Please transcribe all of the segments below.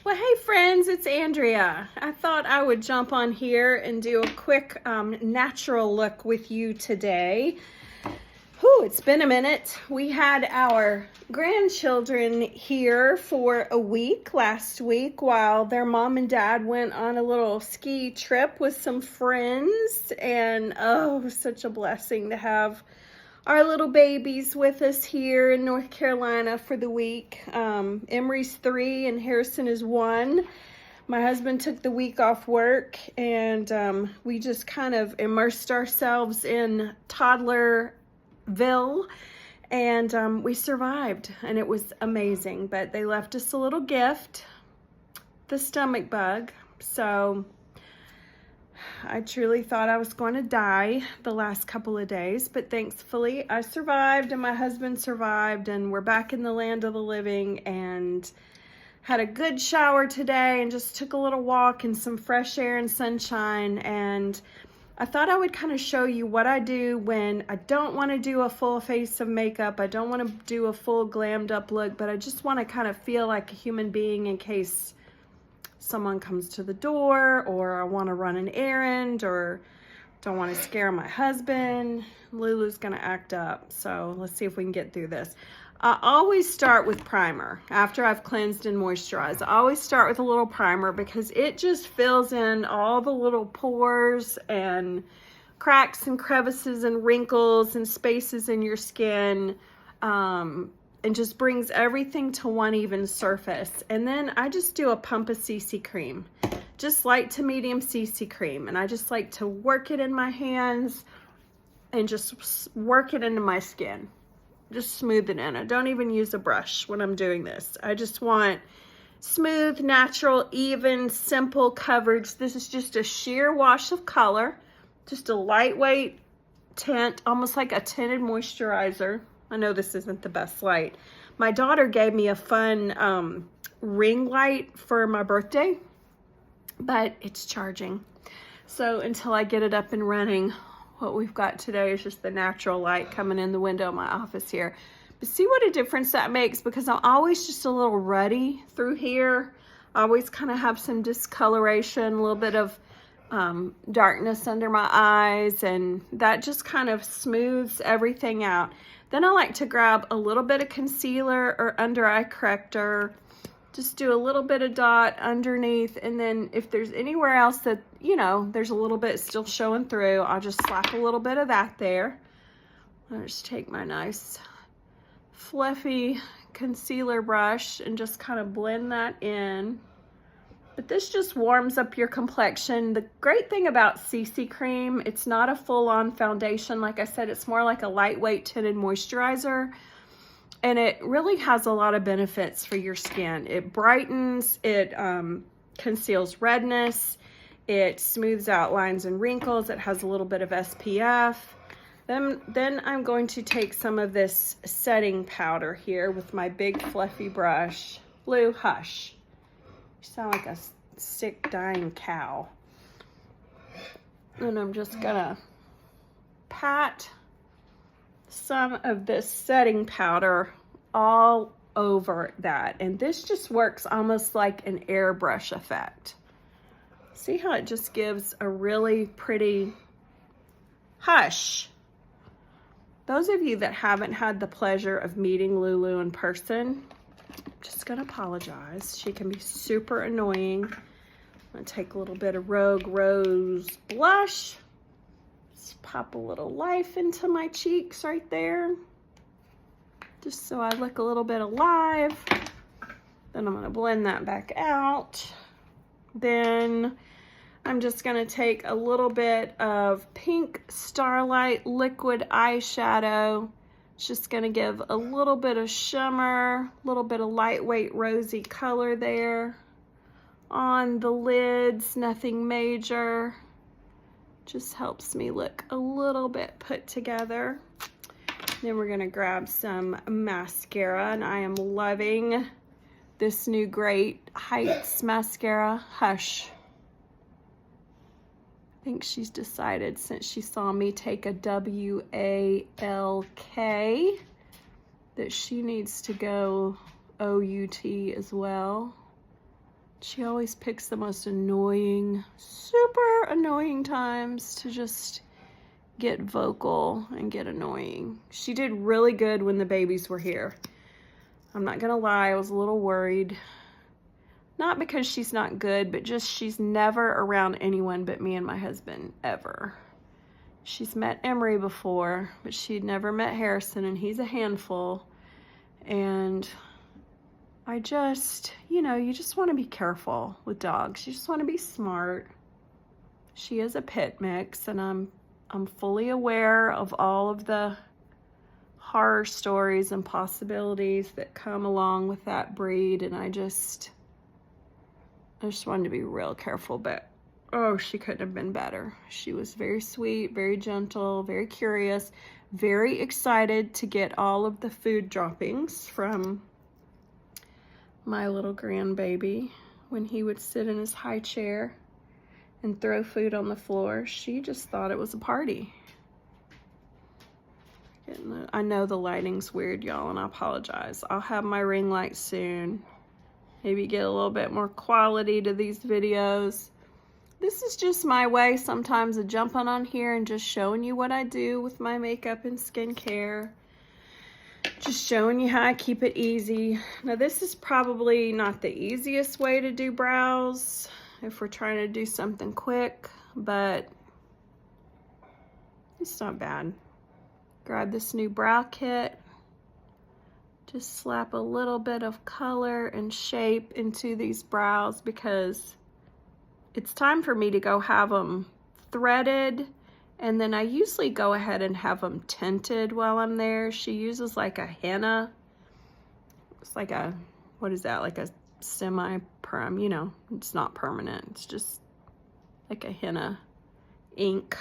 Well, hey friends, it's Andrea. I thought I would jump on here and do a quick natural look with you today. Whew, it's been a minute. We had our grandchildren here for a week last week while their mom and dad went on a little ski trip with some friends. And oh, it was such a blessing to have our little babies with us here in North Carolina for the week. Emery's 3 and Harrison is 1. My husband took the week off work and we just kind of immersed ourselves in Toddlerville and we survived and it was amazing. But they left us a little gift, the stomach bug. So I truly thought I was going to die the last couple of days, but thankfully I survived and my husband survived and we're back in the land of the living and had a good shower today and just took a little walk in some fresh air and sunshine. And I thought I would kind of show you what I do when I don't want to do a full face of makeup. I don't want to do a full glammed up look, but I just want to kind of feel like a human being in case someone comes to the door, or I want to run an errand, or don't want to scare my husband. Lulu's gonna act up, so let's see if we can get through this. I always start with primer after I've cleansed and moisturized. I always start with a little primer because it just fills in all the little pores and cracks and crevices and wrinkles and spaces in your skin, and just brings everything to one even surface. And then I just do a pump of CC cream, just light to medium CC cream. And I just like to work it in my hands and just work it into my skin. Just smooth it in. I don't even use a brush when I'm doing this. I just want smooth, natural, even, simple coverage. This is just a sheer wash of color, just a lightweight tint, almost like a tinted moisturizer. I know this isn't the best light. My daughter gave me a fun ring light for my birthday, but it's charging. So until I get it up and running, what we've got today is just the natural light coming in the window of my office here. But see what a difference that makes, because I'm always just a little ruddy through here. I always kind of have some discoloration, a little bit of darkness under my eyes, and that just kind of smooths everything out. Then I like to grab a little bit of concealer or under eye corrector, just do a little bit of dot underneath, and then if there's anywhere else that, you know, there's a little bit still showing through, I'll just slap a little bit of that there. I'll just take my nice fluffy concealer brush and just kind of blend that in. But this just warms up your complexion. The great thing about CC cream, it's not a full-on foundation. Like I said, it's more like a lightweight tinted moisturizer. And it really has a lot of benefits for your skin. It brightens, it conceals redness, it smooths out lines and wrinkles, it has a little bit of SPF. Then I'm going to take some of this setting powder here with my big fluffy brush. Lou, hush. You sound like a sick, dying cow. And I'm just gonna pat some of this setting powder all over that. And this just works almost like an airbrush effect. See how it just gives a really pretty hush. Those of you that haven't had the pleasure of meeting Lulu in person, just gonna apologize. She can be super annoying. I'm gonna take a little bit of Rogue Rose blush. Just pop a little life into my cheeks right there, just so I look a little bit alive. Then I'm gonna blend that back out. Then I'm just gonna take a little bit of Pink Starlight liquid eyeshadow. It's just gonna give a little bit of shimmer, a little bit of lightweight rosy color there on the lids, nothing major. Just helps me look a little bit put together. Then we're gonna grab some mascara, and I am loving this new Great Heights mascara, Hush. I think she's decided, since she saw me take a WALK, that she needs to go OUT as well. She always picks the most annoying, super annoying times to just get vocal and get annoying. She did really good when the babies were here. I'm not gonna lie, I was a little worried. Not because she's not good, but just she's never around anyone but me and my husband, ever. She's met Emery before, but she'd never met Harrison, and he's a handful. And I just, you know, you just want to be careful with dogs. You just want to be smart. She is a pit mix, and I'm fully aware of all of the horror stories and possibilities that come along with that breed, and I just wanted to be real careful, but oh, she couldn't have been better. She was very sweet, very gentle, very curious, very excited to get all of the food droppings from my little grandbaby when he would sit in his high chair and throw food on the floor. She just thought it was a party. I know the lighting's weird, y'all, and I apologize. I'll have my ring light soon. Maybe get a little bit more quality to these videos. This is just my way sometimes of jumping on here and just showing you what I do with my makeup and skincare. Just showing you how I keep it easy. Now this is probably not the easiest way to do brows if we're trying to do something quick, but it's not bad. Grab this new brow kit. Just slap a little bit of color and shape into these brows because it's time for me to go have them threaded, and then I usually go ahead and have them tinted while I'm there. She uses like a henna. It's like a, what is that? Like a semi-perm, you know, it's not permanent. It's just like a henna ink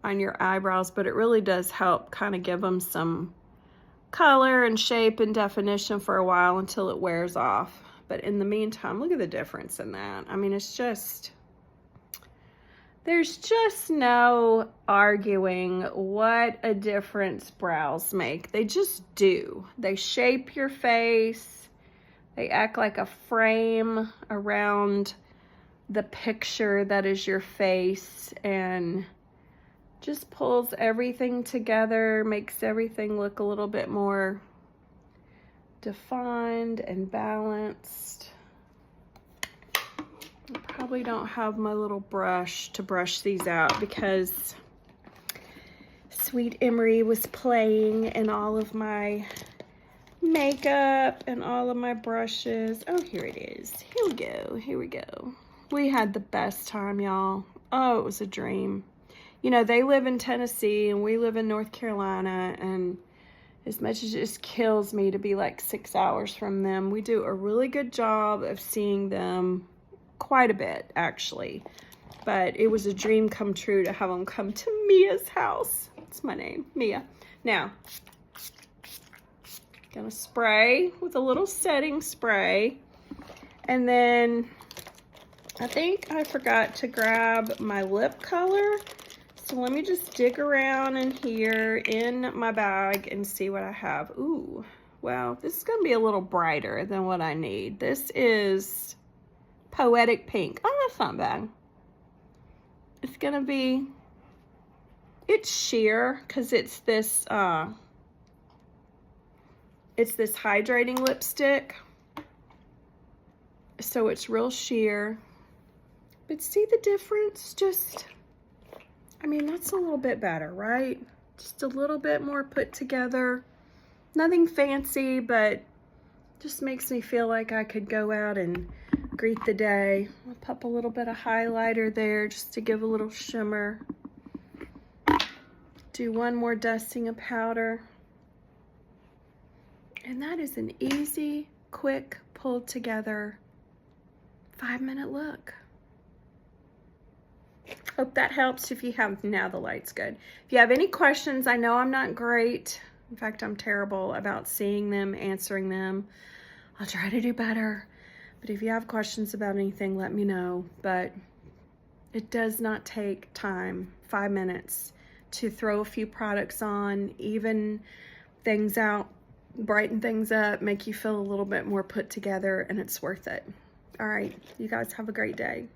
on your eyebrows, but it really does help kind of give them some color and shape and definition for a while until it wears off. But in the meantime, look at the difference in that. I mean, it's just, there's just no arguing what a difference brows make. They just do. They shape your face. They act like a frame around the picture that is your face, and just pulls everything together, makes everything look a little bit more defined and balanced. I probably don't have my little brush to brush these out because sweet Emery was playing in all of my makeup and all of my brushes. Oh, here it is. Here we go. Here we go. We had the best time, y'all. Oh, it was a dream. You know, they live in Tennessee and we live in North Carolina, and as much as it just kills me to be like 6 hours from them, we do a really good job of seeing them quite a bit, actually. But it was a dream come true to have them come to Mia's house. That's my name, Mia. Now, gonna spray with a little setting spray, and then I think I forgot to grab my lip color. So let me just dig around in here in my bag and see what I have. Ooh, well, this is gonna be a little brighter than what I need. This is Poetic Pink. Oh, that's not bad. It's gonna be, it's sheer because it's this hydrating lipstick. So it's real sheer. But see the difference? Just, I mean, that's a little bit better, right? Just a little bit more put together. Nothing fancy, but just makes me feel like I could go out and greet the day. I'll pop a little bit of highlighter there just to give a little shimmer. Do one more dusting of powder. And that is an easy, quick, pulled together 5-minute look. Hope that helps. If you have, now the light's good. If you have any questions, I know I'm not great. In fact, I'm terrible about seeing them, answering them. I'll try to do better. But if you have questions about anything, let me know. But it does not take time, 5 minutes, to throw a few products on, even things out, brighten things up, make you feel a little bit more put together, and it's worth it. All right, you guys have a great day.